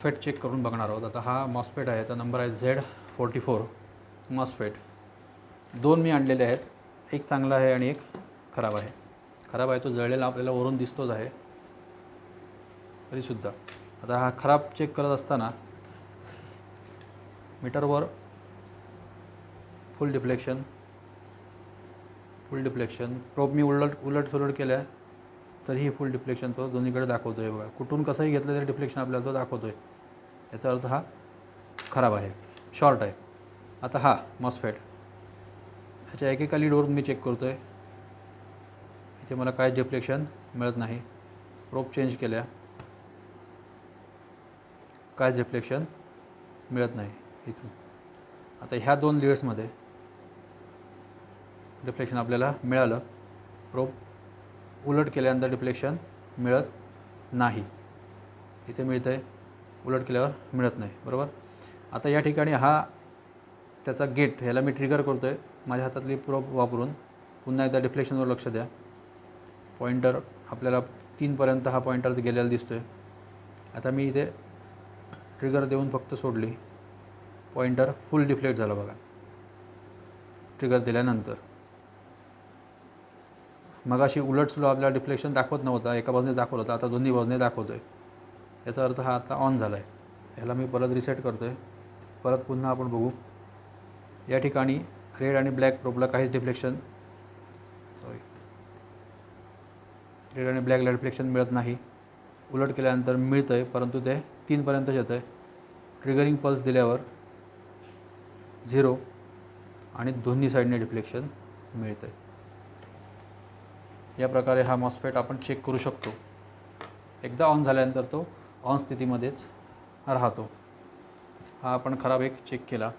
MOSFET check करून बघणार आहोत. आता हा मॉसफेट आहे, याचा नंबर आहे Z44 मॉसफेट. दोन मी आणलेले आहेत, एक चांगला आहे आणि एक खराब आहे. खराब आहे तो जळलेला आपल्याला वरून दिसतोच आहे तरीसुद्धा. आता हा खराब चेक करत असताना मीटरवर फुल डिफ्लेक्शन प्रोब मी उलट सुलट केल्या तरीही फुल डिफ्लेक्शन तो दोन्हीकडे दाखवतो आहे. बघा, कुठून कसंही घेतलं तरी डिफ्लेक्शन आपल्याला तो दाखवतो आहे. याचा अर्थ हा खराब आहे, शॉर्ट आहे. आता हा मॉसफेट, ह्याच्या एकेका लीडवरून मी चेक करतो आहे. इथे मला काय डिफ्लेक्शन मिळत नाही. प्रोब चेंज केल्या, काय डिफ्लेक्शन मिळत नाही इथून. आता ह्या दोन लीड्समध्ये डिफ्लेक्शन आपल्याला मिळालं. प्रोब उलट केल्यानंतर डिफ्लेक्शन मिळत नाही. इथे मिळतं आहे, उलट केल्यावर मिळत नाही. बरोबर. आता या ठिकाणी हा त्याचा गेट, ह्याला मी ट्रिगर करतो आहे माझ्या हातातली प्रोब वापरून. पुन्हा एकदा डिफ्लेक्शनवर लक्ष द्या. पॉईंटर आपल्याला 3 पर्यंत हा पॉईंटर गेलेला दिसतो आहे. आता मी इथे ट्रिगर देऊन फक्त सोडली, पॉईंटर फुल डिफ्लेक्ट झाला. बघा, ट्रिगर दिल्यानंतर मगाशी उलट सुलट आपल्याला डिफ्लेक्शन दाखवत नव्हता, एका बाजूने दाखवत होता, आता दोन्ही बाजूने दाखवतो आहे. याचा अर्थ हा आता ऑन झाला आहे. ह्याला मी परत रिसेट करतो आहे. परत पुन्हा आपण बघू. या ठिकाणी रेड आणि ब्लॅक प्रोबला काहीच डिफ्लेक्शन रेड आणि ब्लॅकला डिफ्लेक्शन मिळत नाही. उलट केल्यानंतर मिळतं आहे, परंतु ते 3 पर्यंतच येतं आहे. ट्रिगरिंग पल्स दिल्यावर 0 आणि दोन्ही साईडने डिफ्लेक्शन मिळतं आहे. या प्रकारे हा मॉसफेट आपण चेक करू शकतो. एकदा ऑन झाल्यानंतर तो ऑन स्थितीमध्येच राहतो. हा आपण खराब एक चेक केला.